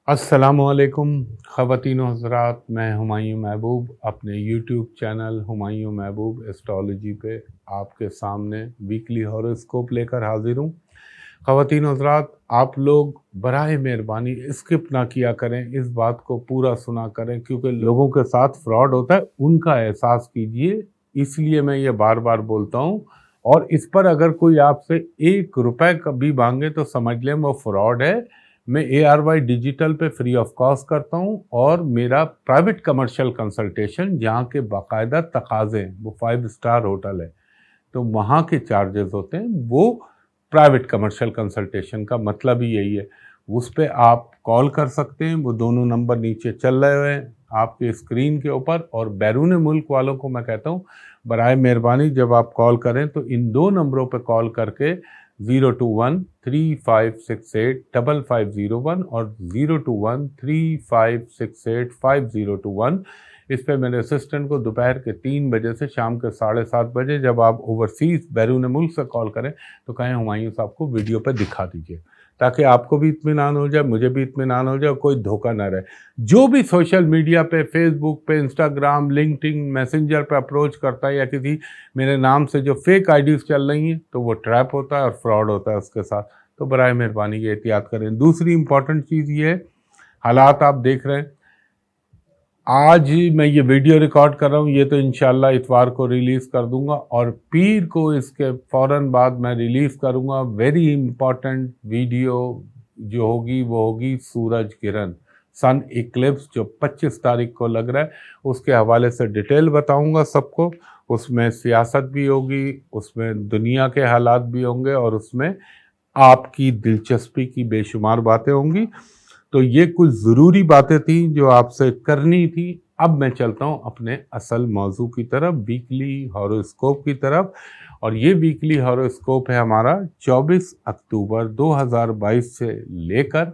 अस्सलामुअलैकुम ख़वातीन व हज़रात, मैं हुमायूं महबूब अपने यूट्यूब चैनल हुमायूं महबूब एस्ट्रोलॉजी पे आपके सामने वीकली हॉरोस्कोप लेकर हाजिर हूँ। ख़वातीन व हज़रात, आप लोग बराए मेहरबानी स्किप ना किया करें, इस बात को पूरा सुना करें, क्योंकि लोगों के साथ फ्रॉड होता है, उनका एहसास कीजिए। इसलिए मैं ये बार बार बोलता हूँ। और इस पर अगर कोई आपसे 1 रुपए कभी मांगे तो समझ लें वो फ्रॉड है। मैं ARY डिजिटल पे फ्री ऑफ कॉस्ट करता हूँ, और मेरा प्राइवेट कमर्शियल कंसल्टेशन जहाँ के बाकायदा तकाज़े हैं, वो 5 स्टार होटल है, तो वहाँ के चार्जेस होते हैं। वो प्राइवेट कमर्शियल कंसल्टेशन का मतलब ही यही है। उस पे आप कॉल कर सकते हैं, वो दोनों नंबर नीचे चल रहे हैं आपके स्क्रीन के ऊपर। और बैरून मुल्क वालों को मैं कहता हूँ, बराए मेहरबानी जब आप कॉल करें तो इन 2 नंबरों पे कॉल करके 021-3568-5501 और 021-3568-5021, इस पे मेरे असिस्टेंट को दोपहर के 3 बजे से शाम के 7:30 बजे, जब आप ओवरसीज़ बैरून मुल्क से कॉल करें तो कहें हुमायूं साहब को वीडियो पे दिखा दीजिए, ताकि आपको भी इत्मीनान हो जाए, मुझे भी इत्मीनान हो जाए, कोई धोखा ना रहे। जो भी सोशल मीडिया पे, फेसबुक पे, इंस्टाग्राम, लिंक्डइन, मैसेंजर पे अप्रोच करता है या किसी मेरे नाम से जो फेक आईडीज़ चल रही हैं, तो वो ट्रैप होता है और फ्रॉड होता है उसके साथ। तो बराए मेहरबानी ये एहतियात करें। दूसरी इंपॉर्टेंट चीज़ ये है, हालात आप देख रहे हैं। आज मैं ये वीडियो रिकॉर्ड कर रहा हूँ, ये तो इंशाल्लाह इतवार को रिलीज़ कर दूंगा, और पीर को इसके फ़ौरन बाद मैं रिलीज़ करूँगा वेरी इंपॉर्टेंट वीडियो। जो होगी वो होगी सूरज किरण, सन इक्लिप्स, जो 25 तारीख को लग रहा है। उसके हवाले से डिटेल बताऊंगा सबको। उसमें सियासत भी होगी, उसमें दुनिया के हालात भी होंगे, और उसमें आपकी दिलचस्पी की बेशुमार बातें होंगी। तो ये कुछ ज़रूरी बातें थी जो आपसे करनी थी। अब मैं चलता हूँ अपने असल मौजू की तरफ, वीकली हॉरोस्कोप की तरफ। और ये वीकली हॉरोस्कोप है हमारा 24 अक्टूबर 2022 से लेकर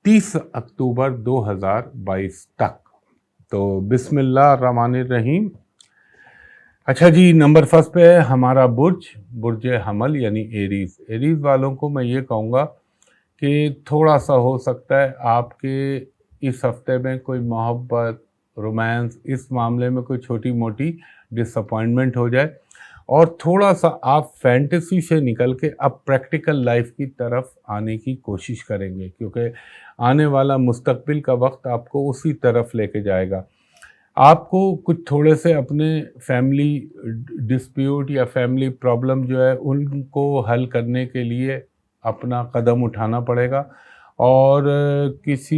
30 अक्टूबर 2022 तक। तो बिस्मिल्लाह रहमान रहीम। अच्छा जी, नंबर फर्स्ट पे है हमारा बुर्ज हमल यानी एरीज। एरीज वालों को मैं ये कहूँगा कि थोड़ा सा हो सकता है आपके इस हफ्ते में कोई मोहब्बत, रोमांस, इस मामले में कोई छोटी मोटी डिसअपॉइंटमेंट हो जाए, और थोड़ा सा आप फैंटेसी से निकल के अब प्रैक्टिकल लाइफ की तरफ आने की कोशिश करेंगे, क्योंकि आने वाला मुस्तकबिल का वक्त आपको उसी तरफ लेके जाएगा। आपको कुछ थोड़े से अपने फैमिली डिस्प्यूट या फैमिली प्रॉब्लम जो है उनको हल करने के लिए अपना कदम उठाना पड़ेगा, और किसी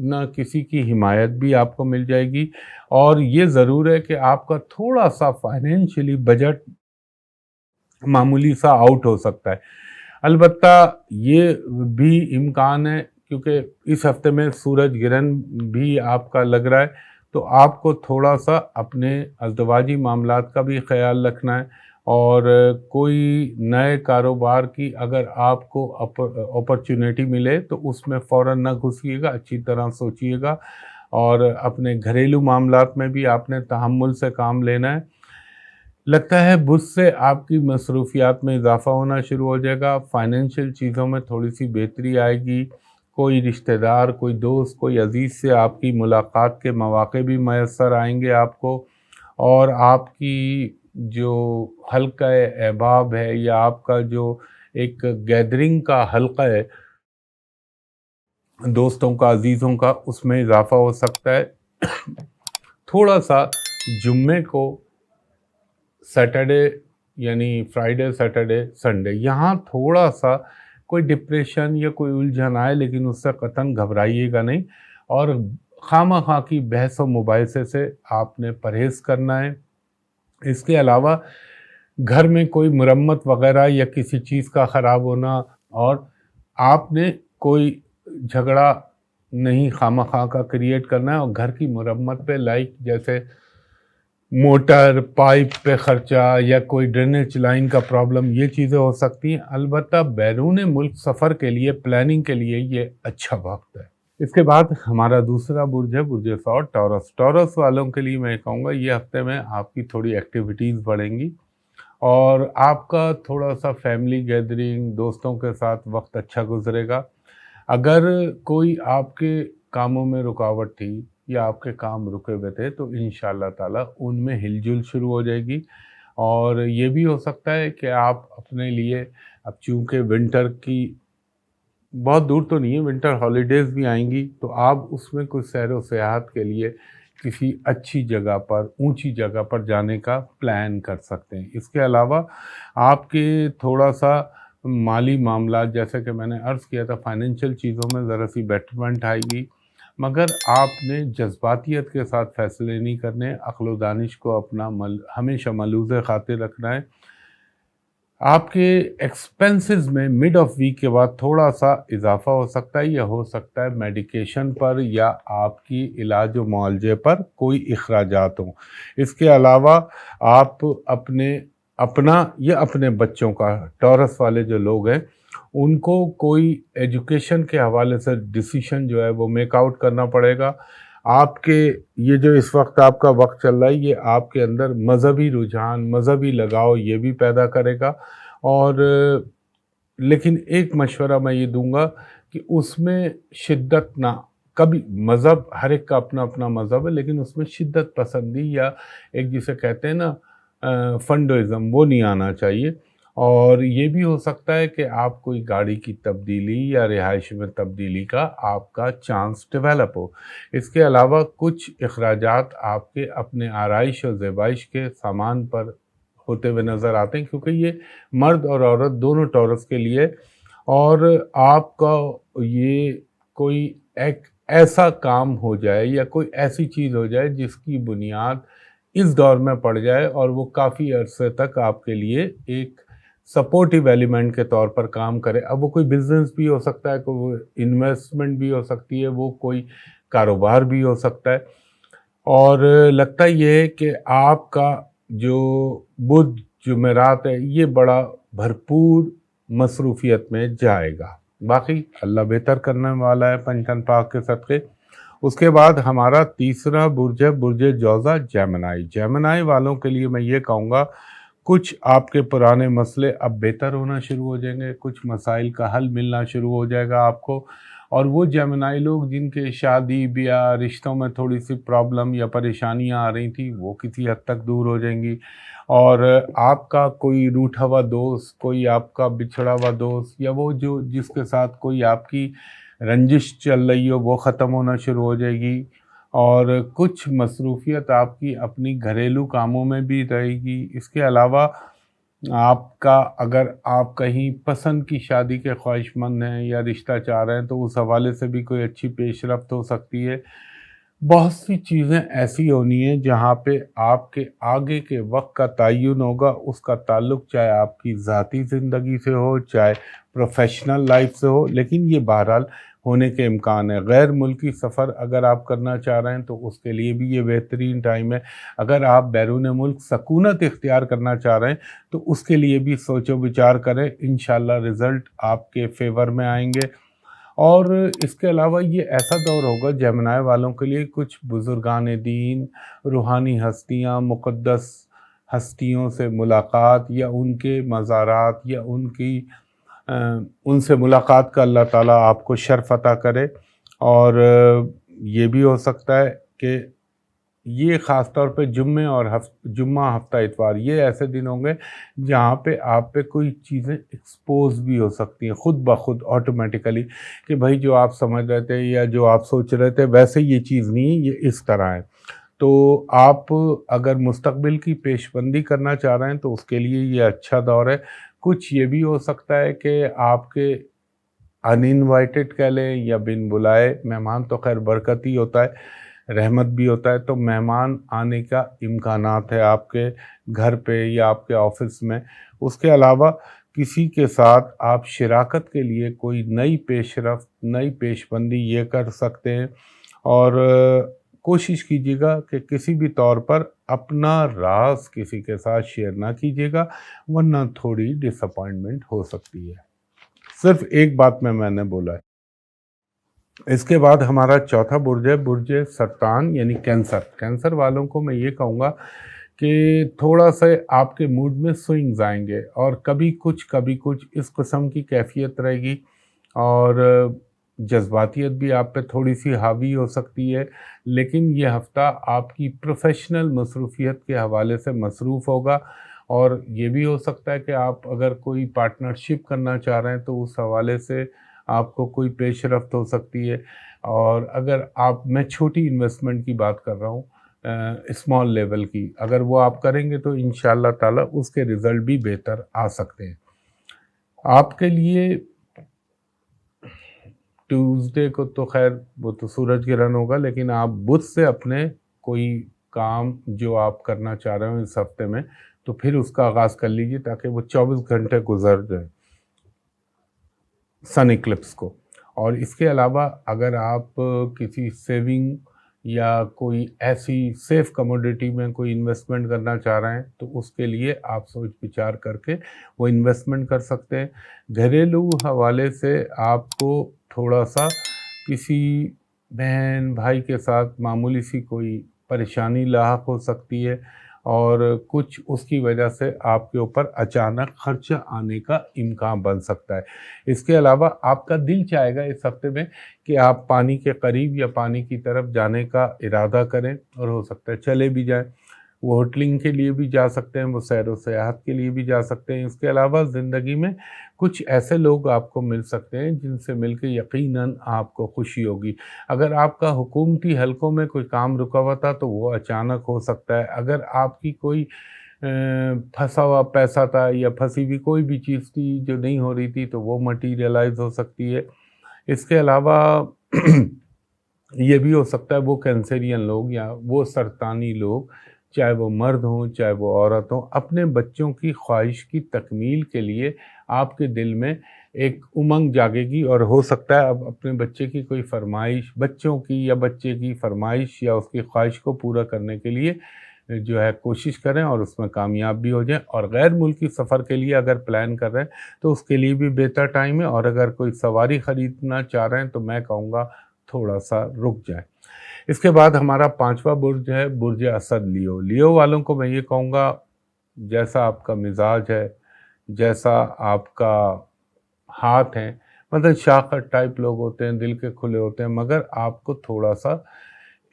न किसी की हिमायत भी आपको मिल जाएगी। और ये ज़रूर है कि आपका थोड़ा सा फाइनेंशियली बजट मामूली सा आउट हो सकता है। अलबत्ता ये भी इम्कान है, क्योंकि इस हफ्ते में सूरज ग्रहण भी आपका लग रहा है, तो आपको थोड़ा सा अपने अज़दवाजी मामलात का भी ख्याल रखना है। और कोई नए कारोबार की अगर आपको अपॉर्चुनिटी मिले तो उसमें फ़ौरन ना घुसिएगा, अच्छी तरह सोचिएगा। और अपने घरेलू मामलात में भी आपने तहम्मुल से काम लेना है। लगता है बुध से आपकी मसरूफियात में इजाफ़ा होना शुरू हो जाएगा, फाइनेंशियल चीज़ों में थोड़ी सी बेहतरी आएगी। कोई रिश्तेदार, कोई दोस्त, कोई अज़ीज़ से आपकी मुलाकात के मौक़े भी मैसर आएंगे आपको। और आपकी जो हल्का अहबाब है, या आपका जो एक गैदरिंग का हल्का है दोस्तों का, अजीज़ों का, उसमें इजाफ़ा हो सकता है। थोड़ा सा जुम्मे को, सैटरडे यानी फ्राइडे, सैटरडे, संडे, यहाँ थोड़ा सा कोई डिप्रेशन या कोई उलझन आए, लेकिन उससे कतन घबराइएगा नहीं। और खामा की बहस और मुबाहिसे से आपने परहेज़ करना है। इसके अलावा घर में कोई मरम्मत वगैरह या किसी चीज़ का ख़राब होना, और आपने कोई झगड़ा नहीं खामा का क्रिएट करना है। और घर की मरम्मत पे, लाइक जैसे मोटर पाइप पे ख़र्चा या कोई ड्रेनेज लाइन का प्रॉब्लम, ये चीज़ें हो सकती हैं। अलबत्ता बैरून मुल्क सफ़र के लिए, प्लानिंग के लिए ये अच्छा वक्त है। इसके बाद हमारा दूसरा बुर्ज है बुर्ज सौर, टॉरस। टॉरस वालों के लिए मैं कहूँगा ये हफ्ते में आपकी थोड़ी एक्टिविटीज़ बढ़ेंगी, और आपका थोड़ा सा फैमिली गैदरिंग, दोस्तों के साथ वक्त अच्छा गुजरेगा। अगर कोई आपके कामों में रुकावट थी या आपके काम रुके हुए थे तो इंशाअल्लाह ताला उनमें हिलजुल शुरू हो जाएगी। और ये भी हो सकता है कि आप अपने लिए, अब चूँकि विंटर की बहुत दूर तो नहीं है, विंटर हॉलीडेज़ भी आएंगी, तो आप उसमें कुछ सैर व सियाहत के लिए किसी अच्छी जगह पर, ऊंची जगह पर जाने का प्लान कर सकते हैं। इसके अलावा आपके थोड़ा सा माली मामला, जैसे कि मैंने अर्ज़ किया था, फाइनेंशियल चीज़ों में ज़रा सी बेटरमेंट आएगी, मगर आपने जज्बातियत के साथ फ़ैसले नहीं करने, अक्ल व दानिश को अपना हमेशा मलूज़ खातिर रखना है। आपके एक्सपेंसेस में मिड ऑफ वीक के बाद थोड़ा सा इजाफा हो सकता है, या हो सकता है मेडिकेशन पर या आपकी इलाज व मुआवजे पर कोई इखराजात हों। इसके अलावा आप अपना या अपने बच्चों का, टॉरस वाले जो लोग हैं, उनको कोई एजुकेशन के हवाले से डिसीशन जो है वो मेक आउट करना पड़ेगा। आपके ये जो इस वक्त आपका वक्त चल रहा है, ये आपके अंदर मज़हबी रुझान, मज़हबी लगाव ये भी पैदा करेगा। और लेकिन एक मशवरा मैं ये दूंगा कि उसमें शिद्दत ना, कभी मज़हब, हर एक का अपना अपना मज़हब है, लेकिन उसमें शिद्दत पसंदी या एक जिसे कहते हैं ना फंडोइज़म, वो नहीं आना चाहिए। और ये भी हो सकता है कि आप कोई गाड़ी की तब्दीली या रिहाइश में तब्दीली का आपका चांस डेवलप हो। इसके अलावा कुछ अखराजात आपके अपने आराइश और ज़ेबाइश के सामान पर होते हुए नज़र आते हैं, क्योंकि ये मर्द और औरत दोनों टॉरस के लिए। और आपका ये कोई एक ऐसा काम हो जाए या कोई ऐसी चीज़ हो जाए जिसकी बुनियाद इस दौर में पड़ जाए और वो काफ़ी अरसे तक आपके लिए एक सपोर्टिव एलिमेंट के तौर पर काम करे। अब वो कोई बिज़नेस भी हो सकता है, कोई इन्वेस्टमेंट भी हो सकती है, वो कोई कारोबार भी हो सकता है। और लगता ये है कि आपका जो बुध जुमेरात है ये बड़ा भरपूर मसरूफियत में जाएगा। बाकी अल्लाह बेहतर करने वाला है पंचन पाक के सदक़े। उसके बाद हमारा तीसरा बुर्ज है बुर्ज जौज़ा जेमिनी। जेमिनी वालों के लिए मैं ये कहूँगा, कुछ आपके पुराने मसले अब बेहतर होना शुरू हो जाएंगे, कुछ मसाइल का हल मिलना शुरू हो जाएगा आपको। और वो जेमिनी लोग जिनके शादी ब्याह रिश्तों में थोड़ी सी प्रॉब्लम या परेशानियां आ रही थी, वो किसी हद तक दूर हो जाएंगी। और आपका कोई रूठा हुआ दोस्त, कोई आपका बिछड़ा हुआ दोस्त, या वो जो जिसके साथ कोई आपकी रंजिश चल रही हो, वो ख़त्म होना शुरू हो जाएगी। और कुछ मसरूफियत आपकी अपनी घरेलू कामों में भी रहेगी। इसके अलावा आपका, अगर आप कहीं पसंद की शादी के ख्वाहिशमंद हैं या रिश्ता चाह रहे हैं, तो उस हवाले से भी कोई अच्छी पेशरफ्त हो सकती है। बहुत सी चीज़ें ऐसी होनी है जहाँ पे आपके आगे के वक्त का तयन होगा, उसका ताल्लुक़ चाहे आपकी ज़ाती ज़िंदगी से हो, चाहे प्रोफेशनल लाइफ से हो, लेकिन ये बहरहाल होने के इम्कान है। गैर मुल्की सफ़र अगर आप करना चाह रहे हैं तो उसके लिए भी ये बेहतरीन टाइम है। अगर आप बैरून मुल्क सकूनत इख्तियार करना चाह रहे हैं तो उसके लिए भी सोचो विचार करें, इंशाअल्लाह रिज़ल्ट आपके फेवर में आएंगे। और इसके अलावा ये ऐसा दौर होगा जेमिनी वालों के लिए, कुछ बुज़ुर्गान दीन, रूहानी हस्तियाँ, मुक़द्दस हस्तियों से मुलाकात या उनके मज़ारात या उनसे मुलाकात का अल्लाह ताला आपको शर्फ़ अता करे। और ये भी हो सकता है कि ये ख़ास तौर पे जुम्मे और जुम्मा, हफ्ता, इतवार, ये ऐसे दिन होंगे जहाँ पे आप पे कोई चीज़ें एक्सपोज भी हो सकती हैं खुद ब खुद ऑटोमेटिकली, कि भाई जो आप समझ रहे थे या जो आप सोच रहे थे वैसे ये चीज़ नहीं है, ये इस तरह है। तो आप अगर मुस्तकबिल की पेशबंदी करना चाह रहे हैं तो उसके लिए ये अच्छा दौर है। कुछ ये भी हो सकता है कि आपके अनइनवाइटेड कह लें या बिन बुलाए मेहमान, तो खैर बरकत ही होता है, रहमत भी होता है, तो मेहमान आने का इम्कानात है आपके घर पे या आपके ऑफिस में। उसके अलावा किसी के साथ आप शिराकत के लिए कोई नई पेशरफ्त, नई पेशबंदी ये कर सकते हैं। और कोशिश कीजिएगा कि किसी भी तौर पर अपना राज किसी के साथ शेयर ना कीजिएगा, वरना थोड़ी डिसअपॉइंटमेंट हो सकती है। सिर्फ एक बात मैंने बोला है। इसके बाद हमारा चौथा बुर्ज है बुर्ज सरतान यानी कैंसर। कैंसर वालों को मैं ये कहूँगा कि थोड़ा सा आपके मूड में स्विंग्स आएंगे और कभी कुछ इस किस्म की कैफियत रहेगी। और जज्बातियत भी आप पे थोड़ी सी हावी हो सकती है, लेकिन ये हफ़्ता आपकी प्रोफ़ेशनल मसरूफ़ियत के हवाले से मसरूफ़ होगा। और ये भी हो सकता है कि आप अगर कोई पार्टनरशिप करना चाह रहे हैं तो उस हवाले से आपको कोई पेशरफ्त हो सकती है। और अगर आप, मैं छोटी इन्वेस्टमेंट की बात कर रहा हूँ, स्मॉल लेवल की, अगर वो आप करेंगे तो इंशाअल्लाह ताला उसके रिज़ल्ट भी बेहतर आ सकते हैं। आपके लिए ट्यूसडे को तो खैर वो तो सूरज ग्रहण होगा, लेकिन आप बुध से अपने कोई काम जो आप करना चाह रहे हो इस हफ्ते में, तो फिर उसका आगाज़ कर लीजिए ताकि वो 24 घंटे गुजर जाए सन इक्लिप्स को। और इसके अलावा अगर आप किसी सेविंग या कोई ऐसी सेफ कमोडिटी में कोई इन्वेस्टमेंट करना चाह रहे हैं तो उसके लिए आप सोच विचार करके वो इन्वेस्टमेंट कर सकते हैं। घरेलू हवाले से आपको थोड़ा सा किसी बहन भाई के साथ मामूली सी कोई परेशानी लाहक हो सकती है, और कुछ उसकी वजह से आपके ऊपर अचानक खर्चा आने का इम्कान बन सकता है। इसके अलावा आपका दिल चाहेगा इस हफ्ते में कि आप पानी के करीब या पानी की तरफ जाने का इरादा करें, और हो सकता है चले भी जाएं। वो होटलिंग के लिए भी जा सकते हैं, वो सैर व सयाहत के लिए भी जा सकते हैं। इसके अलावा ज़िंदगी में कुछ ऐसे लोग आपको मिल सकते हैं जिनसे मिलकर यकीनन आपको खुशी होगी। अगर आपका हुकूमती हलकों में कोई काम रुका हुआ था तो वो अचानक हो सकता है। अगर आपकी कोई फंसा हुआ पैसा था या फंसी हुई कोई भी चीज़ थी जो नहीं हो रही थी तो वो मटीरियलाइज़ हो सकती है। इसके अलावा ये भी हो सकता है वो कैंसरियन लोग या वो सरतानी लोग, चाहे वो मर्द हों चाहे वो औरत हों, अपने बच्चों की ख्वाहिश की तकमील के लिए आपके दिल में एक उमंग जागेगी, और हो सकता है अब अपने बच्चे की कोई फरमाइश, बच्चों की या बच्चे की फरमाइश या उसकी ख्वाहिश को पूरा करने के लिए जो है कोशिश करें और उसमें कामयाब भी हो जाएं। और गैर मुल्की सफ़र के लिए अगर प्लान कर रहे हैं तो उसके लिए भी बेहतर टाइम है। और अगर कोई सवारी ख़रीदना चाह रहे हैं तो मैं कहूँगा थोड़ा सा रुक जाएं। इसके बाद हमारा 5वां बुर्ज है बुर्ज असद लियो। लियो वालों को मैं ये कहूँगा, जैसा आपका मिजाज है, जैसा आपका हाथ है, मतलब शाखट टाइप लोग होते हैं, दिल के खुले होते हैं, मगर आपको थोड़ा सा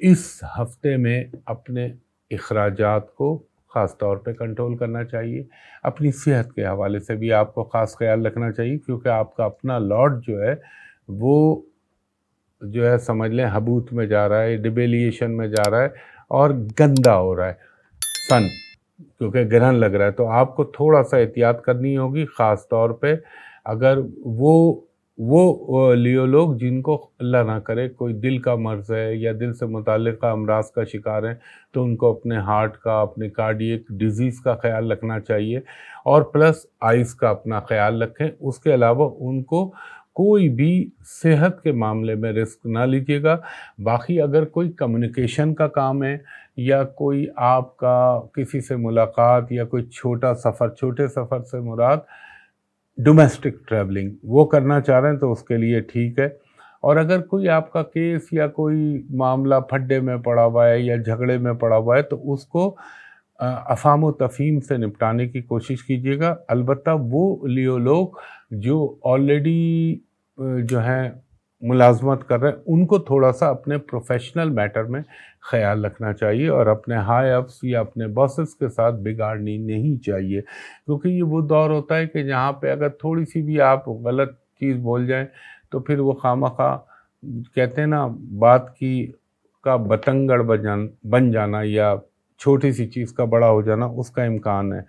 इस हफ्ते में अपने अखराजात को ख़ास तौर पे कंट्रोल करना चाहिए। अपनी सेहत के हवाले से भी आपको ख़ास ख्याल रखना चाहिए, क्योंकि आपका अपना लॉर्ड जो है वो जो है समझ लें हबूत में जा रहा है, डिबेलिएशन में जा रहा है और गंदा हो रहा है सन, क्योंकि ग्रहण लग रहा है। तो आपको थोड़ा सा एहतियात करनी होगी, ख़ास तौर पे अगर वो लियो लोग जिनको अल्लाह ना करे कोई दिल का मर्ज़ है या दिल से मुताल्लिक़ अमराज का शिकार हैं, तो उनको अपने हार्ट का, अपने कार्डियक डिज़ीज़ का ख्याल रखना चाहिए, और प्लस आइज़ का अपना ख्याल रखें। उसके अलावा उनको कोई भी सेहत के मामले में रिस्क ना लीजिएगा। बाकी अगर कोई कम्युनिकेशन का काम है या कोई आपका किसी से मुलाकात या कोई छोटा सफ़र, छोटे सफ़र से मुराद डोमेस्टिक ट्रैवलिंग, वो करना चाह रहे हैं तो उसके लिए ठीक है। और अगर कोई आपका केस या कोई मामला फड्डे में पड़ा हुआ है या झगड़े में पड़ा हुआ है तो उसको अफ़ाम व तफ़हीम से निपटाने की कोशिश कीजिएगा। अलबत्ता वो लियो लोग जो ऑलरेडी जो हैं मुलाज़मत कर रहे हैं, उनको थोड़ा सा अपने प्रोफेशनल मैटर में ख़याल रखना चाहिए और अपने हाई अप्स या अपने बॉसेस के साथ बिगाड़नी नहीं चाहिए, क्योंकि ये वो दौर होता है कि जहाँ पे अगर थोड़ी सी भी आप गलत चीज़ बोल जाएं तो फिर वो खामखा, कहते हैं ना, बात की का बतंगड़ बन जाना या छोटी सी चीज़ का बड़ा हो जाना, उसका इम्कान है।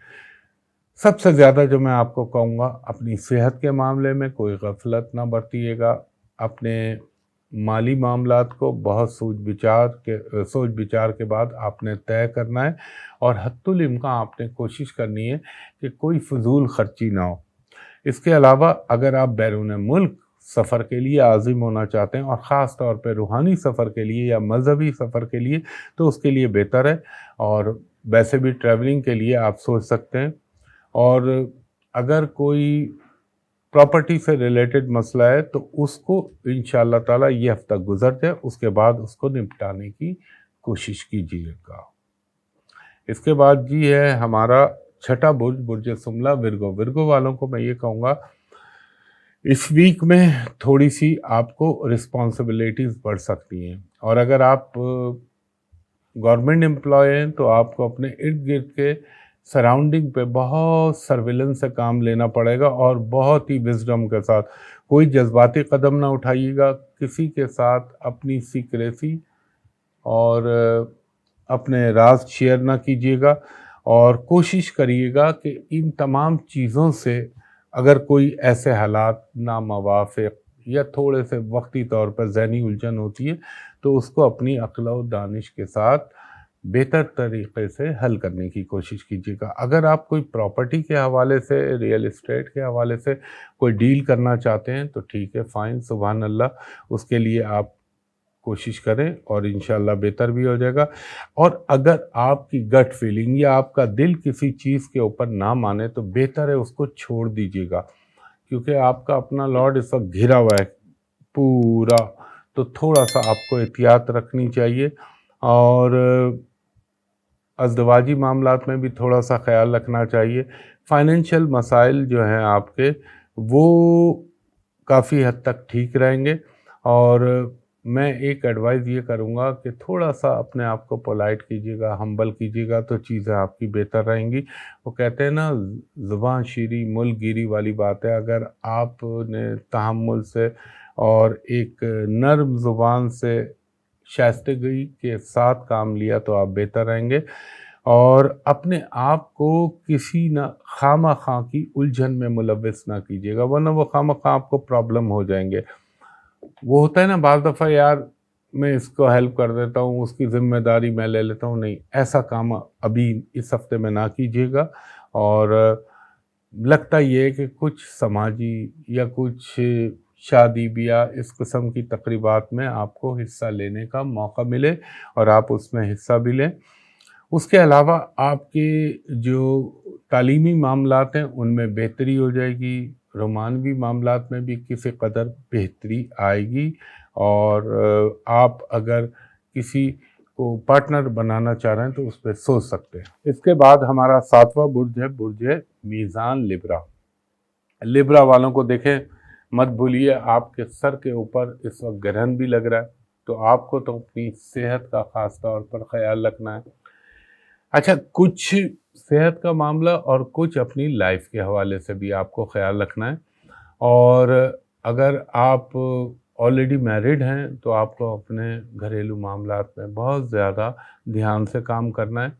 सबसे ज़्यादा जो मैं आपको कहूँगा, अपनी सेहत के मामले में कोई गफलत ना बरतिएगा। अपने माली मामलात को बहुत सोच विचार के बाद आपने तय करना है, और हत्तुल इम्कान आपने कोशिश करनी है कि कोई फ़िज़ूल खर्ची ना हो। इसके अलावा अगर आप बैरून मुल्क सफ़र के लिए आज़िम होना चाहते हैं और ख़ास तौर पे रूहानी सफ़र के लिए या मज़हबी सफ़र के लिए, तो उसके लिए बेहतर है। और वैसे भी ट्रैवलिंग के लिए आप सोच सकते हैं। और अगर कोई प्रॉपर्टी से रिलेटेड मसला है तो उसको इंशाअल्लाह ताला ये हफ्ता गुजर जाए, उसके बाद उसको निपटाने की कोशिश कीजिएगा। इसके बाद जी है हमारा छठा बुर्ज, बुर्ज सुमला विर्गो। विर्गो वालों को मैं ये कहूँगा इस वीक में थोड़ी सी आपको रिस्पॉन्सिबिलिटीज़ बढ़ सकती हैं, और अगर आप गवर्नमेंट एम्प्लॉय हैं तो आपको अपने इर्द गिर्द के सराउंडिंग पे बहुत सर्विलेंस से काम लेना पड़ेगा, और बहुत ही विजडम के साथ। कोई जज्बाती कदम ना उठाइएगा, किसी के साथ अपनी सीक्रेसी और अपने राज शेयर ना कीजिएगा, और कोशिश करिएगा कि इन तमाम चीज़ों से अगर कोई ऐसे हालात नामवाफ़िक या थोड़े से वक्ती तौर पर ज़हनी उलझन होती है तो उसको अपनी अक्ल और दानिश के साथ बेहतर तरीक़े से हल करने की कोशिश कीजिएगा। अगर आप कोई प्रॉपर्टी के हवाले से, रियल एस्टेट के हवाले से कोई डील करना चाहते हैं तो ठीक है, फ़ाइन, सुभान अल्लाह, उसके लिए आप कोशिश करें और इंशाल्लाह बेहतर भी हो जाएगा। और अगर आपकी गट फीलिंग या आपका दिल किसी चीज़ के ऊपर ना माने तो बेहतर है उसको छोड़ दीजिएगा, क्योंकि आपका अपना लॉर्ड इस वक्त घिरा हुआ है पूरा, तो थोड़ा सा आपको एहतियात रखनी चाहिए। और अज़दवाजी मामलात में भी थोड़ा सा ख्याल रखना चाहिए। फाइनेंशियल मसाइल जो हैं आपके वो काफ़ी हद तक ठीक रहेंगे, और मैं एक एडवाइस ये करूँगा कि थोड़ा सा अपने आप को पोलाइट कीजिएगा, हम्बल कीजिएगा, तो चीज़ें आपकी बेहतर रहेंगी। वो कहते हैं ना, ज़ुबान शीरी मुल्क गिरी वाली बात है। अगर आपने तहम्मुल से और एक नर्म ज़ुबान से शाइस्तगी के साथ काम लिया तो आप बेहतर रहेंगे, और अपने आप को किसी ना खामा-खा की उलझन में मुलव्वस ना कीजिएगा, वरना वो खामा-खा आपको प्रॉब्लम हो जाएंगे। वो होता है ना बाज़ दफ़ा, यार मैं इसको हेल्प कर देता हूँ, उसकी ज़िम्मेदारी मैं ले लेता हूँ। नहीं, ऐसा काम अभी इस हफ्ते में ना कीजिएगा। और लगता ये है कि कुछ समाजी या कुछ शादी ब्याह इस किस्म की तकरीबात में आपको हिस्सा लेने का मौका मिले और आप उसमें हिस्सा भी लें। उसके अलावा आपके जो तालीमी मामलात हैं उनमें बेहतरी हो जाएगी, रोमानवी मामलात में भी किसी कदर बेहतरी आएगी, और आप अगर किसी को पार्टनर बनाना चाह रहे हैं तो उस पर सोच सकते हैं। इसके बाद हमारा 7वां बुर्ज है मीज़ान लिब्रा। लिब्रा वालों को देखें, मत भूलिए आपके सर के ऊपर इस वक्त ग्रहण भी लग रहा है, तो आपको तो अपनी सेहत का ख़ास तौर पर ख़याल रखना है। अच्छा, कुछ सेहत का मामला और कुछ अपनी लाइफ के हवाले से भी आपको ख्याल रखना है। और अगर आप ऑलरेडी मैरिड हैं तो आपको अपने घरेलू मामलात में बहुत ज़्यादा ध्यान से काम करना है।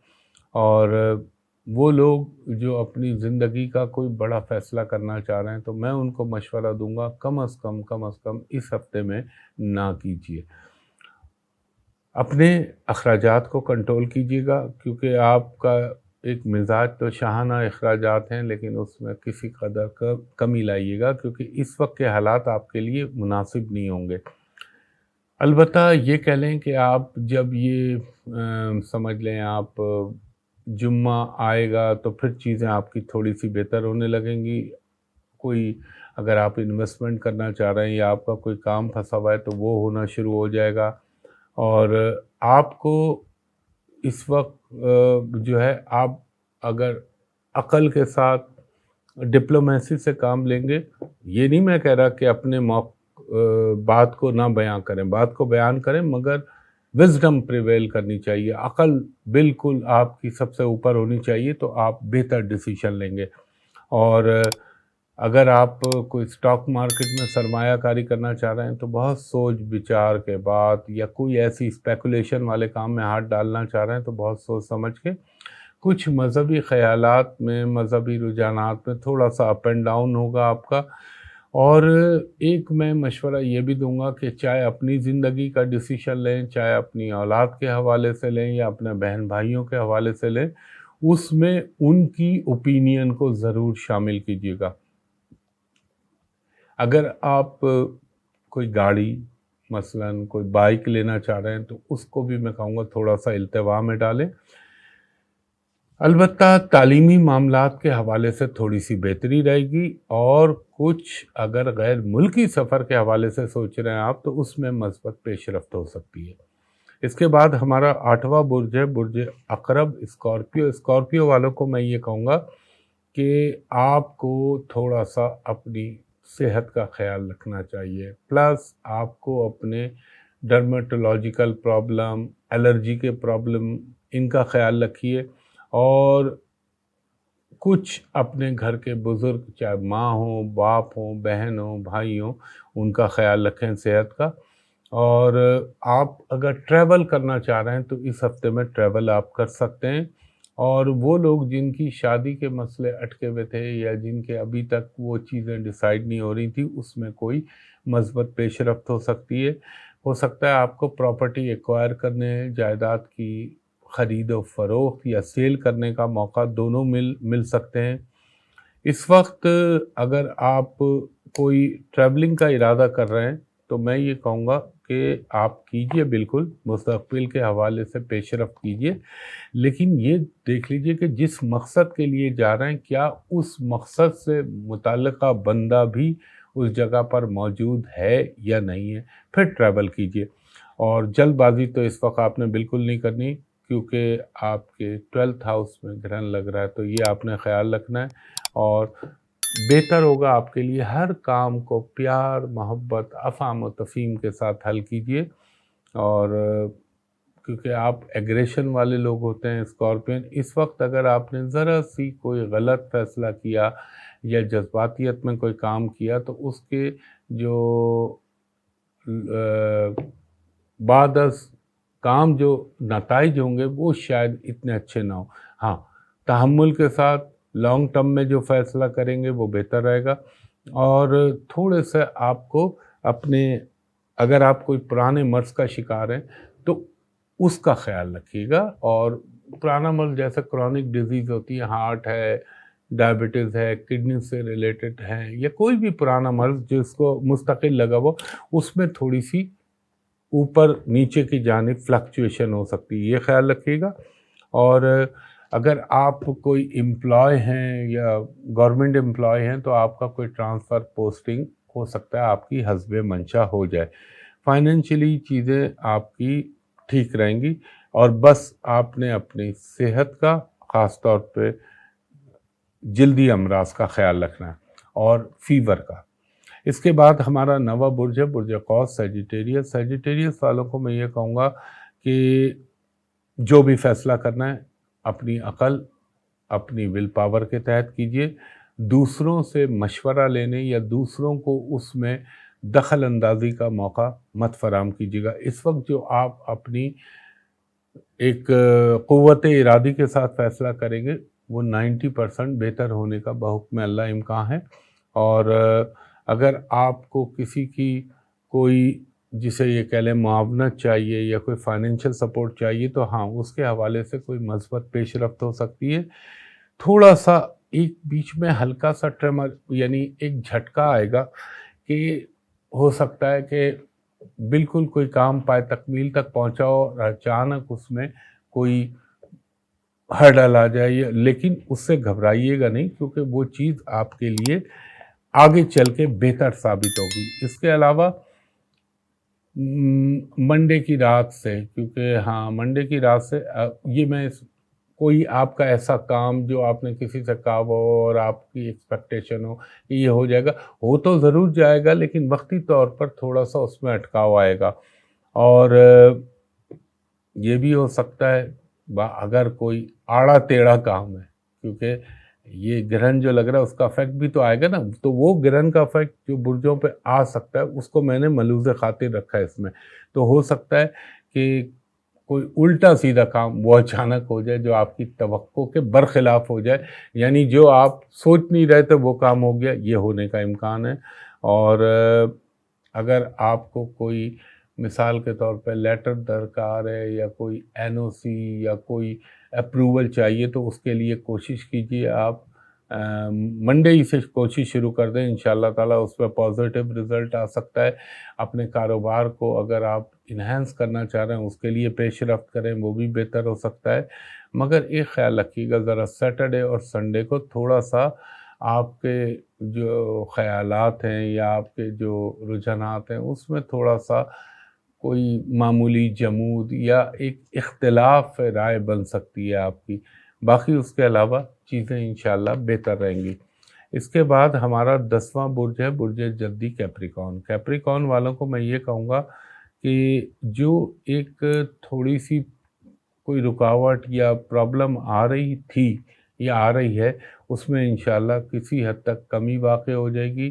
और वो लोग जो अपनी ज़िंदगी का कोई बड़ा फ़ैसला करना चाह रहे हैं तो मैं उनको मशवरा दूंगा कम अज़ कम इस हफ्ते में ना कीजिए। अपने अखराजात को कंट्रोल कीजिएगा, क्योंकि आपका एक मिजाज तो शाहाना अखराजात हैं, लेकिन उसमें किसी कदर का कमी लाइएगा, क्योंकि इस वक्त के हालात आपके लिए मुनासिब नहीं होंगे। अलबत्ता ये कह लें कि आप जब ये समझ लें आप जुम्मा आएगा तो फिर चीज़ें आपकी थोड़ी सी बेहतर होने लगेंगी। कोई अगर आप इन्वेस्टमेंट करना चाह रहे हैं या आपका कोई काम फंसा हुआ है तो वो होना शुरू हो जाएगा। और आपको इस वक्त जो है, आप अगर अक़ल के साथ डिप्लोमेसी से काम लेंगे, ये नहीं मैं कह रहा कि अपने बात को ना बयां करें, बात को बयान करें, मगर विजडम प्रिवेल करनी चाहिए। अक़ल बिल्कुल आपकी सबसे ऊपर होनी चाहिए, तो आप बेहतर डिसीजन लेंगे। और अगर आप कोई स्टॉक मार्केट में सरमायाकारी करना चाह रहे हैं तो बहुत सोच विचार के बाद, या कोई ऐसी स्पेकुलेशन वाले काम में हाथ डालना चाह रहे हैं तो बहुत सोच समझ के। कुछ मज़हबी ख़यालात में, मज़हबी रुझानात में थोड़ा सा अप एंड डाउन होगा आपका। और एक मैं मशवरा ये भी दूंगा कि चाहे अपनी ज़िंदगी का डिसीजन लें, चाहे अपनी औलाद के हवाले से लें या अपने बहन भाइयों के हवाले से लें, उसमें उनकी ओपिनियन को ज़रूर शामिल कीजिएगा। अगर आप कोई गाड़ी मसलन कोई बाइक लेना चाह रहे हैं तो उसको भी मैं कहूँगा थोड़ा सा इल्तिवा में डालें। अलबत्ता तालीमी मामलात के हवाले से थोड़ी सी बेहतरी रहेगी, और कुछ अगर गैर मुल्की सफ़र के हवाले से सोच रहे हैं आप तो उसमें मस्बत पेशरफ्त हो सकती है। इसके बाद हमारा 8वां बुर्ज है बुर्ज अक़रब, स्कॉर्पियो। स्कॉर्पियो वालों को मैं ये कहूँगा कि आपको थोड़ा सा अपनी صحت کا خیال رکھنا چاہیے، پلس آپ کو اپنے ڈرمیٹولوجیکل پرابلم، الرجی کے پرابلم، ان کا خیال رکھیے، اور کچھ اپنے گھر کے بزرگ، چاہے ماں ہوں، باپ ہوں، بہن ہوں، بھائی ہوں، ان کا خیال رکھیں صحت کا۔ اور آپ اگر ٹریول کرنا چاہ رہے ہیں تو اس ہفتے میں ٹریول آپ کر سکتے ہیں، اور وہ لوگ جن کی شادی کے مسئلے اٹکے ہوئے تھے یا جن کے ابھی تک وہ چیزیں ڈیسائیڈ نہیں ہو رہی تھی، اس میں کوئی مثبت پیش رفت ہو سکتی ہے۔ ہو سکتا ہے آپ کو پراپرٹی ایکوائر کرنے، جائیداد کی خرید و فروخت یا سیل کرنے کا موقع دونوں مل سکتے ہیں۔ اس وقت اگر آپ کوئی ٹریولنگ کا ارادہ کر رہے ہیں تو میں یہ کہوں گا کہ آپ کیجئے، بالکل مستقبل کے حوالے سے پیش رفت کیجئے، لیکن یہ دیکھ لیجئے کہ جس مقصد کے لیے جا رہے ہیں کیا اس مقصد سے متعلقہ بندہ بھی اس جگہ پر موجود ہے یا نہیں ہے، پھر ٹریول کیجئے۔ اور جلد بازی تو اس وقت آپ نے بالکل نہیں کرنی، کیونکہ آپ کے 12th ہاؤس میں گرہن لگ رہا ہے، تو یہ آپ نے خیال رکھنا ہے، اور بہتر ہوگا آپ کے لیے ہر کام کو پیار، محبت، افہام و تفہیم کے ساتھ حل کیجئے۔ اور کیونکہ آپ ایگریشن والے لوگ ہوتے ہیں اسکارپین، اس وقت اگر آپ نے ذرا سی کوئی غلط فیصلہ کیا یا جذباتیت میں کوئی کام کیا تو اس کے جو بعد از کام جو نتائج ہوں گے وہ شاید اتنے اچھے نہ ہوں۔ ہاں، تحمل کے ساتھ لانگ ٹرم میں جو فیصلہ کریں گے وہ بہتر رہے گا۔ اور تھوڑے سے آپ کو اپنے، اگر آپ کوئی پرانے مرض کا شکار ہیں تو اس کا خیال رکھیے گا، اور پرانا مرض جیسے کرونک ڈیزیز ہوتی ہے، ہارٹ ہے، ڈائبٹیز ہے، کڈنی سے ریلیٹڈ ہے، یا کوئی بھی پرانا مرض جس کو مستقل لگا ہو، اس میں تھوڑی سی اوپر نیچے کی جانب فلکچویشن ہو سکتی ہے، یہ خیال رکھیے گا۔ اور اگر آپ کوئی امپلائی ہیں یا گورنمنٹ امپلائی ہیں تو آپ کا کوئی ٹرانسفر پوسٹنگ ہو سکتا ہے آپ کی حسب منشا ہو جائے۔ فائنینشلی چیزیں آپ کی ٹھیک رہیں گی، اور بس آپ نے اپنی صحت کا، خاص طور پہ جلدی امراض کا خیال رکھنا ہے، اور فیور کا۔ اس کے بعد ہمارا نواں برج ہے برج قوس، سیجیٹیریس۔ سیجیٹیریس والوں کو میں یہ کہوں گا کہ جو بھی فیصلہ کرنا ہے اپنی عقل، اپنی ول پاور کے تحت کیجئے، دوسروں سے مشورہ لینے یا دوسروں کو اس میں دخل اندازی کا موقع مت فراہم کیجیے گا۔ اس وقت جو آپ اپنی ایک قوت ارادی کے ساتھ فیصلہ کریں گے وہ 90% بہتر ہونے کا بحکم اللہ امکان ہے۔ اور اگر آپ کو کسی کی کوئی، جسے یہ کہہ لیں، معاونت چاہیے یا کوئی فائنینشیل سپورٹ چاہیے تو ہاں، اس کے حوالے سے کوئی مثبت پیش رفت ہو سکتی ہے۔ تھوڑا سا ایک بیچ میں ہلکا سا ٹریمر، یعنی ایک جھٹکا آئے گا کہ ہو سکتا ہے کہ بالکل کوئی کام پائے تکمیل تک پہنچا ہو اور اچانک اس میں کوئی ہرڈل آ جائے، لیکن اس سے گھبرائیے گا نہیں، کیونکہ وہ چیز آپ کے لیے آگے چل کے بہتر ثابت ہوگی۔ اس کے علاوہ منڈے کی رات سے، کیونکہ ہاں منڈے کی رات سے یہ میں کوئی آپ کا ایسا کام جو آپ نے کسی سے کہا ہو اور آپ کی ایکسپیکٹیشن ہو کہ یہ ہو جائے گا، وہ تو ضرور جائے گا، لیکن وقتی طور پر تھوڑا سا اس میں اٹکاؤ آئے گا۔ اور یہ بھی ہو سکتا ہے اگر کوئی آڑا ٹیڑھا کام ہے، کیونکہ یہ گرہن جو لگ رہا ہے اس کا افیکٹ بھی تو آئے گا نا، تو وہ گرہن کا افیکٹ جو برجوں پہ آ سکتا ہے اس کو میں نے ملوز خاطر رکھا ہے اس میں۔ تو ہو سکتا ہے کہ کوئی الٹا سیدھا کام وہ اچانک ہو جائے جو آپ کی توقع کے برخلاف ہو جائے، یعنی جو آپ سوچ نہیں رہے تھے وہ کام ہو گیا، یہ ہونے کا امکان ہے۔ اور اگر آپ کو کوئی مثال کے طور پہ لیٹر درکار ہے یا کوئی NOC یا کوئی اپروول چاہیے تو اس کے لیے کوشش کیجیے، آپ منڈے ہی سے کوشش شروع کر دیں، انشاءاللہ تعالیٰ اس پہ پازیٹیو رزلٹ آ سکتا ہے۔ اپنے کاروبار کو اگر آپ انہینس کرنا چاہ رہے ہیں اس کے لیے پیش رفت کریں، وہ بھی بہتر ہو سکتا ہے۔ مگر ایک خیال رکھیے گا، ذرا سیٹرڈے اور سنڈے کو تھوڑا سا آپ کے جو خیالات ہیں یا آپ کے جو رجحانات ہیں اس میں تھوڑا سا کوئی معمولی جمود یا ایک اختلاف رائے بن سکتی ہے آپ کی، باقی اس کے علاوہ چیزیں انشاءاللہ بہتر رہیں گی۔ इसके बाद हमारा 10वां बुर्ज है बुर्ज जल्दी कैप्रिकॉर्न। कैप्रिकॉर्न वालों को मैं ये कहूँगा कि जो एक थोड़ी सी कोई रुकावट या प्रॉब्लम आ रही थी या आ रही है, उसमें इंशाल्लाह किसी हद तक कमी वाक़ हो जाएगी।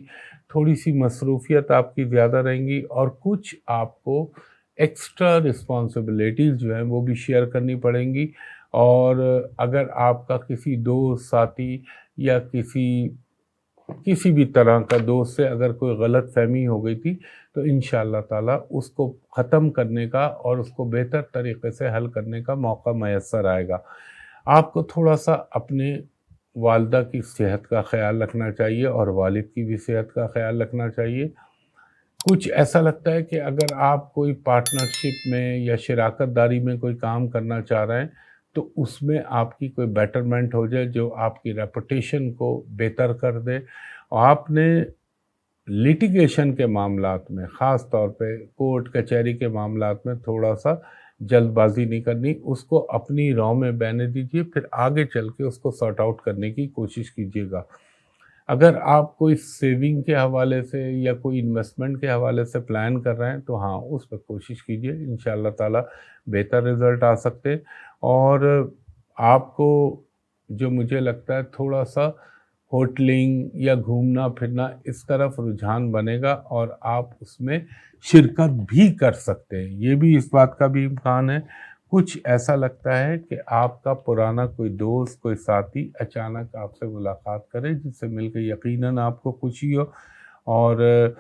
थोड़ी सी मसरूफ़ियत आपकी ज़्यादा रहेंगी और कुछ आपको एक्स्ट्रा रिस्पॉन्सिबिलिटीज़ जो हैं वो भी शेयर करनी पड़ेंगी। और अगर आपका किसी दोस्त साथी या किसी भी तरह का दोस्त से अगर कोई गलत फहमी हो गई थी, तो इंशाअल्लाह ताला उसको ख़त्म करने का और उसको बेहतर तरीक़े से हल करने का मौका मैसर आएगा। आपको थोड़ा-सा अपने वालिदा की सेहत का ख़्याल रखना चाहिए और वालिद की भी सेहत का ख़्याल रखना चाहिए। कुछ ऐसा लगता है कि अगर आप कोई पार्टनरशिप में या शराकत दारी में कोई काम करना चाह रहे हैं, तो उसमें आपकी कोई बेटरमेंट हो जाए जो आपकी रेपुटेशन को बेहतर कर दे। आपने लिटिगेशन के मामलात में, ख़ास तौर पे कोर्ट कचहरी के मामलात में थोड़ा-सा जल्दबाज़ी नहीं करनी, उसको अपनी रॉ में बहने दीजिए, फिर आगे चल के उसको सॉर्ट आउट करने की कोशिश कीजिएगा। अगर आप कोई सेविंग के हवाले से या कोई इन्वेस्टमेंट के हवाले से प्लान कर रहे हैं, तो हाँ, उस पर कोशिश कीजिए, इंशाअल्लाह ताला बेहतर रिज़ल्ट आ सकते हैं। और आपको जो मुझे लगता है थोड़ा-सा होटलिंग या घूमना फिरना इस तरफ रुझान बनेगा और आप उसमें शिरकत भी कर सकते हैं। ये भी इस बात का भी इम्कान है, कुछ ऐसा लगता है कि आपका पुराना कोई दोस्त, कोई साथी अचानक आपसे मुलाकात करे जिससे मिलकर यकीनन आपको खुशी हो। और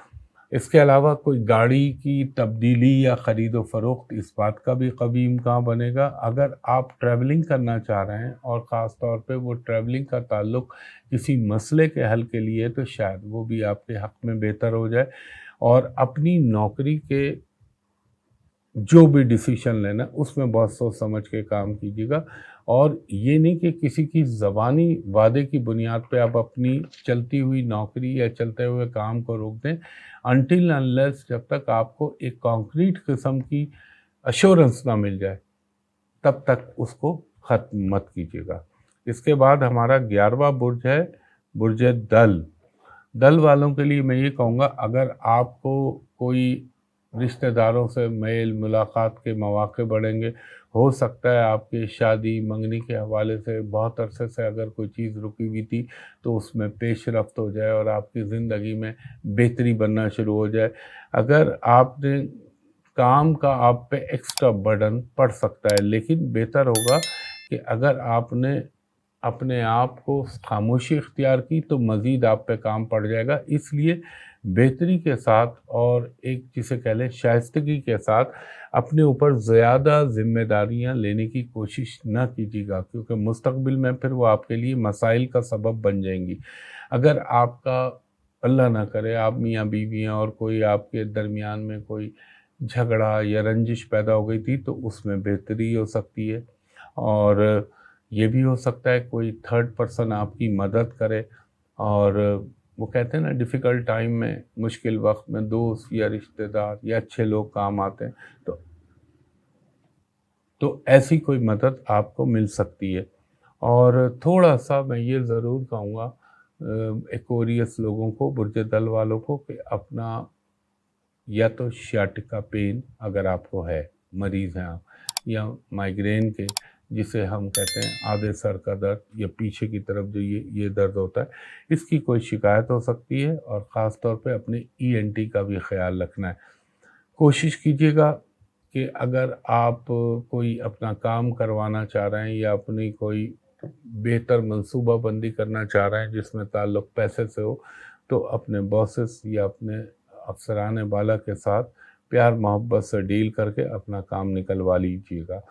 इसके अलावा कोई गाड़ी की तब्दीली या ख़रीदो फ़रोख्त इस बात का भी कभी इम्कान बनेगा। अगर आप ट्रैवलिंग करना चाह रहे हैं और ख़ास तौर पे वो ट्रैवलिंग का ताल्लुक़ किसी मसले के हल के लिए, तो शायद वो भी आपके हक़ में बेहतर हो जाए। और अपनी नौकरी के जो भी डिसीजन लेना उसमें बहुत सोच समझ के काम कीजिएगा। और ये नहीं कि किसी की ज़बानी वादे की बुनियाद पे आप अपनी चलती हुई नौकरी या चलते हुए काम को रोक दें, अनटिल अनलेस जब तक आपको एक कॉन्क्रीट किस्म की अश्योरेंस ना मिल जाए, तब तक उसको ख़त्म मत कीजिएगा। इसके बाद हमारा 11वां बुर्ज है बुर्ज दल। दल वालों के लिए मैं ये कहूँगा, अगर आपको कोई रिश्तेदारों से मेल मुलाकात के मौक़े बढ़ेंगे, हो सकता है आपकी शादी मंगनी के हवाले से बहुत अरसे से अगर कोई चीज़ रुकी हुई थी तो उसमें पेशरफ्त हो जाए और आपकी ज़िंदगी में बेहतरी बनना शुरू हो जाए। अगर आपने काम का आप पे एक्स्ट्रा बर्डन पड़ सकता है, लेकिन बेहतर होगा कि अगर आपने अपने आप को खामोशी इख्तियार की तो मज़ीद आप पे काम पड़ जाएगा। इसलिए बेहतरी के साथ और एक जिसे कह लें शाइस्तगी के साथ अपने ऊपर ज़्यादा ज़िम्मेदारियां लेने की कोशिश ना कीजिएगा, क्योंकि मुस्तक़बिल में फिर वो आपके लिए मसाइल का सबब बन जाएंगी। अगर आपका अल्लाह ना करे आप मियाँ बीवी हैं और कोई आपके दरमियान में कोई झगड़ा या रंजिश पैदा हो गई थी, तो उसमें बेहतरी हो सकती है। और ये भी हो सकता है कोई थर्ड पर्सन आपकी मदद करे। और वो कहते हैं ना, डिफ़िकल्ट टाइम में, मुश्किल वक्त में दोस्त या रिश्तेदार या अच्छे लोग काम आते हैं, तो ऐसी कोई मदद आपको मिल सकती है। और थोड़ा-सा मैं ये ज़रूर कहूँगा एक्वेरियस लोगों को, बुर्ज दल वालों को, कि अपना या तो सियाटिका पेन अगर आपको है, मरीज़ हैं आप, या माइग्रेन के जिसे हम कहते हैं आधे सर का दर्द या पीछे की तरफ जो ये दर्द होता है, इसकी कोई शिकायत हो सकती है। और ख़ास तौर पे अपने ईएनटी का भी ख़्याल रखना है। कोशिश कीजिएगा कि अगर आप कोई अपना काम करवाना चाह रहे हैं या अपनी कोई बेहतर मनसूबा बंदी करना चाह रहे हैं जिसमें ताल्लुक़ पैसे से हो, तो अपने बॉसेस या अपने अफसरान बाला के साथ प्यार मोहब्बत से डील करके अपना काम निकलवा लीजिएगा।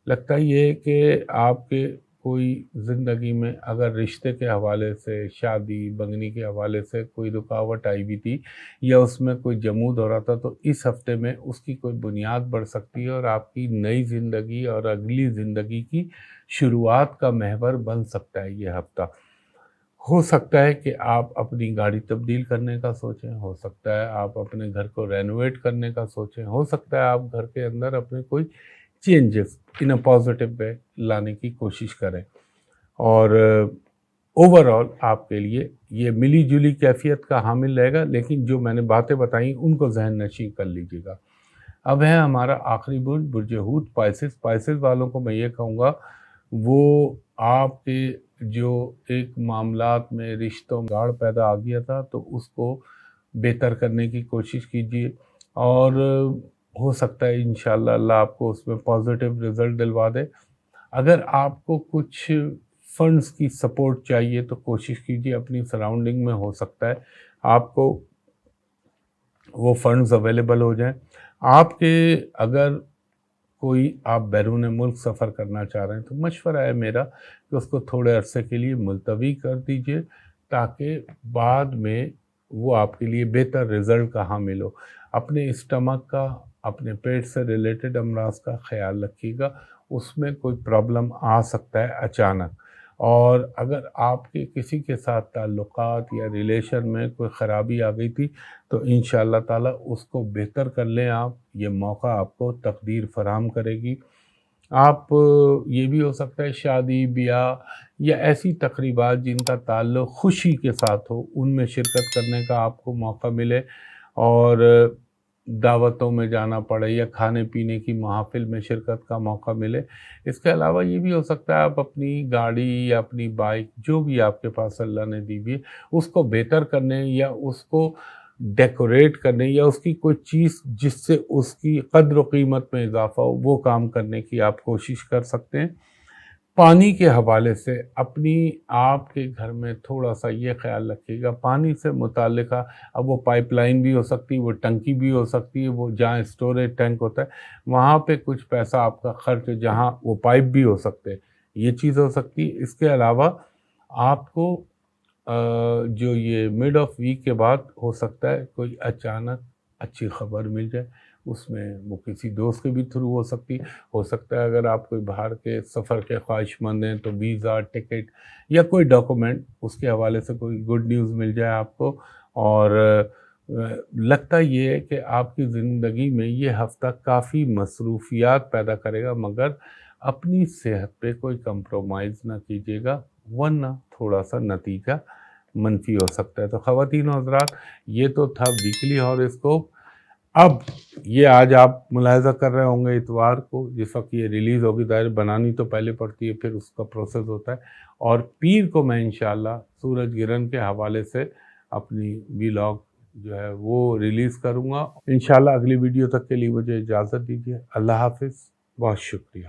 लगता ये है कि आपके कोई ज़िंदगी में अगर रिश्ते के हवाले से, शादी मंगनी के हवाले से कोई रुकावट आई हुई थी या उसमें कोई जमूद हो रहा था, तो इस हफ़्ते में उसकी कोई बुनियाद बढ़ सकती है और आपकी नई ज़िंदगी और अगली ज़िंदगी की शुरुआत का महवर बन सकता है ये हफ़्ता। हो सकता है कि आप अपनी गाड़ी तब्दील करने का सोचें, हो सकता है आप अपने घर को रेनोवेट करने का सोचें, हो सकता है आप घर के अंदर अपने कोई changes in a positive way लाने की कोशिश करें। और اوورآل آپ کے لیے یہ ملی جلی کیفیت کا حامل رہے گا، لیکن جو میں نے باتیں بتائیں ان کو ذہن نشین کر لیجیے گا۔ اب ہے ہمارا آخری برج، برج حوت، پائسز والوں کو میں یہ کہوں گا وہ آپ کے جو ایک معاملات میں رشتوں میں گاڑ پیدا آ گیا تھا تو اس کو بہتر کرنے کی کوشش کیجیے، اور ہو سکتا ہے انشاءاللہ اللہ آپ کو اس میں پازیٹیو رزلٹ دلوا دے۔ اگر آپ کو کچھ فنڈز کی سپورٹ چاہیے تو کوشش کیجیے اپنی سراؤنڈنگ میں ہو سکتا ہے آپ کو وہ فنڈز اویلیبل ہو جائیں۔ آپ کے اگر کوئی آپ بیرون ملک سفر کرنا چاہ رہے ہیں تو مشورہ ہے میرا کہ اس کو تھوڑے عرصے کے لیے ملتوی کر دیجئے، تاکہ بعد میں وہ آپ کے لیے بہتر رزلٹ کا حامل ہو۔ اپنے اسٹمک کا، اپنے پیٹ سے ریلیٹڈ امراض کا خیال رکھیے گا، اس میں کوئی پرابلم آ سکتا ہے اچانک، اور اگر آپ کے کسی کے ساتھ تعلقات یا ریلیشن میں کوئی خرابی آ گئی تھی تو انشاءاللہ تعالیٰ اس کو بہتر کر لیں آپ، یہ موقع آپ کو تقدیر فراہم کرے گی۔ آپ یہ بھی ہو سکتا ہے شادی بیاہ یا ایسی تقریبات جن کا تعلق خوشی کے ساتھ ہو ان میں شرکت کرنے کا آپ کو موقع ملے، اور دعوتوں میں جانا پڑے یا کھانے پینے کی محافل میں شرکت کا موقع ملے۔ اس کے علاوہ یہ بھی ہو سکتا ہے آپ اپنی گاڑی یا اپنی بائک جو بھی آپ کے پاس اللہ نے دی ہوئی اس کو بہتر کرنے یا اس کو ڈیکوریٹ کرنے یا اس کی کوئی چیز جس سے اس کی قدر و قیمت میں اضافہ ہو وہ کام کرنے کی آپ کوشش کر سکتے ہیں۔ پانی کے حوالے سے اپنی آپ کے گھر میں تھوڑا سا یہ خیال رکھیے گا، پانی سے متعلقہ اب وہ پائپ لائن بھی ہو سکتی ہے، وہ ٹنکی بھی ہو سکتی ہے، وہ جہاں اسٹوریج ٹینک ہوتا ہے وہاں پہ کچھ پیسہ آپ کا خرچ، جہاں وہ پائپ بھی ہو سکتے ہیں، یہ چیز ہو سکتی ہے۔ اس کے علاوہ آپ کو جو یہ مڈ آف ویک کے بعد ہو سکتا ہے کوئی اچانک اچھی خبر مل جائے، اس میں وہ کسی دوست کے بھی تھرو ہو سکتا ہے اگر آپ کوئی باہر کے سفر کے خواہش مند ہیں تو ویزا، ٹکٹ یا کوئی ڈاکومنٹ اس کے حوالے سے کوئی گڈ نیوز مل جائے آپ کو۔ اور لگتا یہ ہے کہ آپ کی زندگی میں یہ ہفتہ کافی مصروفیات پیدا کرے گا، مگر اپنی صحت پہ کوئی کمپرومائز نہ کیجیے گا ورنہ تھوڑا سا نتیجہ منفی ہو سکتا ہے۔ تو خواتین و حضرات یہ تو تھا ویکلی ہاروسکوپ۔ اب یہ آج آپ ملاحظہ کر رہے ہوں گے اتوار کو جس وقت یہ ریلیز ہوگی، ظاہر بنانی تو پہلے پڑتی ہے پھر اس کا پروسیس ہوتا ہے، اور پیر کو میں انشاءاللہ سورج گرہن کے حوالے سے اپنی ویلاگ جو ہے وہ ریلیز کروں گا۔ انشاءاللہ اگلی ویڈیو تک کے لیے مجھے اجازت دیجیے۔ اللہ حافظ، بہت شکریہ۔